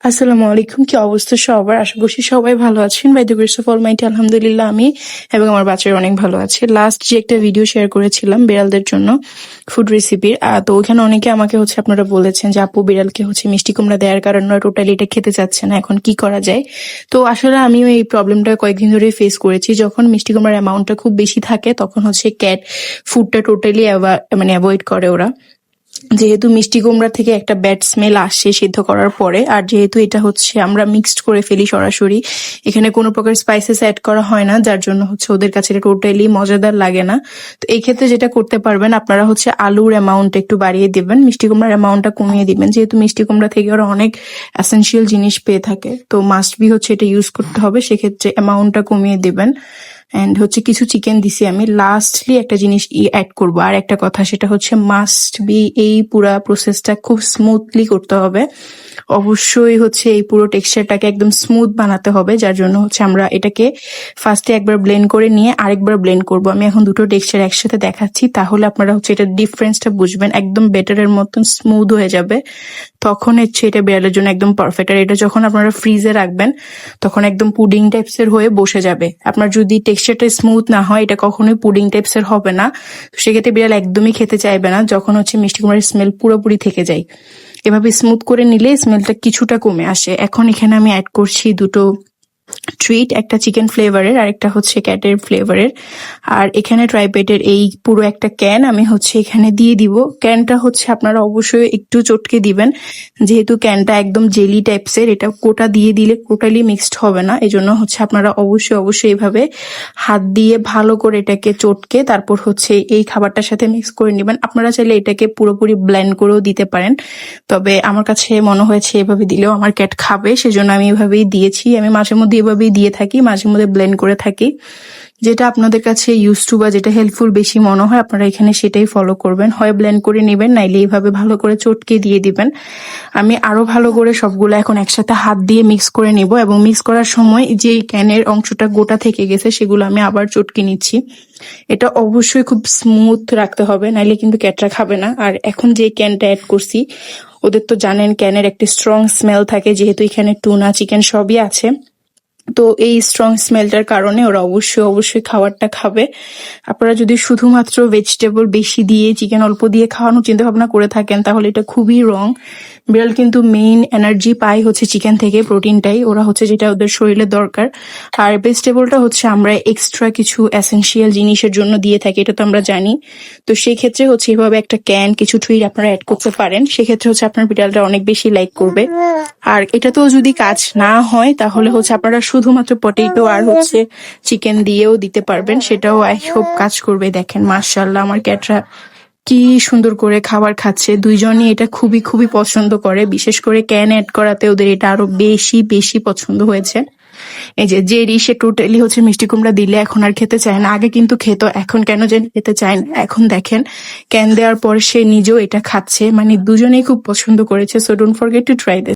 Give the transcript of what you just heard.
আসসালামু আলাইকুম। কি অবস্থা সবার? আশা করছি সবাই ভালো আছেন। By the grace of almighty আলহামদুলিল্লাহ আমি এবং আমার বাচ্চারা অনেক ভালো আছে। লাস্ট যে একটা ভিডিও শেয়ার করেছিলাম বিড়ালদের জন্য ফুড রেসিপির, তো ওখানে অনেকে আমাকে আপনারা বলেছেন যে আপু বিড়ালকে মিষ্টি কুমড়া দেওয়ার কারণে টোটালি এটা খেতে চাচ্ছে না, এখন কি করা যায়? তো আসলে আমিও এই প্রবলেমটা কয়েকদিন ধরে ফেস করেছি। যখন মিষ্টি কুমড়ার অ্যামাউন্টটা খুব বেশি থাকে তখন ক্যাট ফুডটা টোটালি অ্যাভয়েড করে ওরা, যেহেতু মিষ্টি কুমড়া থেকে একটা ব্যাড স্মেল আসছে সিদ্ধ করার পরে। আর যেহেতু এটা আমরা মিক্সড করে ফেলি সরাসরি, এখানে কোনো প্রকার স্পাইসেস অ্যাড করা হয় না, যার জন্য ওদের কাছে এটা টোটালি মজাদার লাগে না। তো এই ক্ষেত্রে যেটা করতে পারবেন আপনারা আলুর অ্যামাউন্ট একটু বাড়িয়ে দিবেন, মিষ্টি কুমড়ার অ্যামাউন্টটা কমিয়ে দিবেন। যেহেতু মিষ্টি কুমড়া থেকে ওরা অনেক এসেনশিয়াল জিনিস পেয়ে থাকে, তো মাস্ট বি এটা ইউজ করতে হবে, সেক্ষেত্রে অ্যামাউন্টটা কমিয়ে দিবেন। এন্ড কিছু চিকেন দিছি আমি। লাস্টলি একটা জিনিস অ্যাড করবো, আর একটা কথা, সেটা মাস্ট বি এই পুরা প্রসেসটা খুব স্মুথলি করতে হবে। অবশ্যই এই পুরো টেক্সচারটাকে একদম স্মুথ বানাতে হবে, যার জন্য আমরা এটাকে ফার্স্টে একবার ব্লেন্ড করে নিয়ে আরেকবার ব্লেন্ড করব। আমি এখন দুটো টেক্সচার একসাথে দেখাচ্ছি, তাহলে আপনারা এটা ডিফারেন্সটা বুঝবেন। একদম বেটারের মতন স্মুথ হয়ে যাবে, তখন এটা বিড়ালের জন্য একদম পারফেক্ট। আর এটা যখন আপনারা ফ্রিজে রাখবেন তখন একদম পুডিং টাইপসের হয়ে বসে যাবে। আপনার যদি টেক্সচারটা স্মুথ না হয় এটা কখনোই পুডিং টাইপসের হবে না, সেক্ষেত্রে বিড়াল একদমই খেতে চাইবে না। যখন মিষ্টি কুমড়ার স্মেল পুরোপুরি থেকে যায়, এভাবে স্মুথ করে নিলে স্মেলটা কিছুটা কমে আসে। এখন এখানে আমি অ্যাড করছি দুটো ট্রিট, একটা চিকেন ফ্লেভারের আর একটা ক্যাটের ফ্লেভারের। আর এখানে ট্রাইপেটের এই পুরো একটা ক্যান আমি এখানে দিয়ে দিব। ক্যানটা আপনারা অবশ্যই একটু চটকে দিবেন, যেহেতু ক্যানটা একদম জেলি টাইপসের, এটা কোটা দিয়ে দিলে টোটালি মিক্সড হবে না। এই জন্য আপনারা অবশ্যই এইভাবে হাত দিয়ে ভালো করে এটাকে চটকে তারপর এই খাবারটার সাথে মিক্স করে নেবেন। আপনারা চাইলে এটাকে পুরোপুরি ব্লেন্ড করেও দিতে পারেন, তবে আমার কাছে মনে হয়েছে এভাবে দিলেও আমার ক্যাট খাবে, সেজন্য আমি এভাবেই দিয়েছি। আমি মাঝে মধ্যে এভাবেই দিয়ে থাকি, মাঝে মধ্যে ব্লেন্ড করে থাকি। যেটা আপনাদের কাছে ইউজ টু বা যেটা হেল্পফুল বেশি মনে হয় আপনারা এখানে সেটাই ফলো করবেন। হয় ব্লেন্ড করে নেবেন, নাইলে এইভাবে ভালো করে চটকে দিয়ে দিবেন। আমি আরো ভালো করে সবগুলো এখন একসাথে হাত দিয়ে মিক্স করে নিব, এবং মিক্স করার সময় যে ক্যানের অংশটা গোটা থেকে গেছে সেগুলো আমি আবার চটকে নিচ্ছি। এটা অবশ্যই খুব স্মুথ রাখতে হবে, নাইলে কিন্তু ক্যাটরা খাবে না। আর এখন যে ক্যানটা অ্যাড করছি, ওদের তো জানেন ক্যানের একটা স্ট্রং স্মেল থাকে, যেহেতু এখানে টুনা চিকেন সবই আছে। তো এই স্ট্রং স্মেলটার কারণে ওরা অবশ্যই খাবারটা খাবে। আপনারা যদি শুধুমাত্র ভেজিটেবল বেশি দিয়ে চিকেন অল্প দিয়ে খাওয়ানোর চিন্তা ভাবনা করে থাকেন তাহলে এটা খুবই রং। বিড়াল কিন্তু মেইন এনার্জি পায় চিকেন থেকে, প্রোটিনটাই ওরা যেটা ওদের শরীরে দরকার। আর ভেজিটেবলটা আমরা এক্সট্রা কিছু এসেনশিয়াল জিনিসের জন্য দিয়ে থাকি, এটা তো আমরা জানি। তো সেই ক্ষেত্রে এভাবে একটা ক্যান কিছু ট্রিট আপনারা অ্যাড করতে পারেন, সেক্ষেত্রে আপনার বিড়ালটা অনেক বেশি লাইক করবে। আর এটাতেও যদি কাজ না হয় তাহলে আপনারা শুধুমাত্র পটেটো আর চিকেন দিয়েও দিতে পারবেন, সেটাও আই হোপ কাজ করবে। দেখেন মাশাআল্লাহ আমার ক্যাটরা কি সুন্দর করে খাবার খাচ্ছে, দুইজনই এটা খুবই পছন্দ করে। বিশেষ করে ক্যান অ্যাড করাতে ওদের এটা আরো বেশি পছন্দ হয়েছে। এই যে সে টোটালি মিষ্টি কুমড়া দিলে এখন আর খেতে চায় না, আগে কিন্তু খেত, এখন কেন যেন খেতে চায় না। এখন দেখেন ক্যান দেওয়ার পর সে নিজেও এটা খাচ্ছে, মানে দুজনেই খুব পছন্দ করেছে। So don't forget to try this.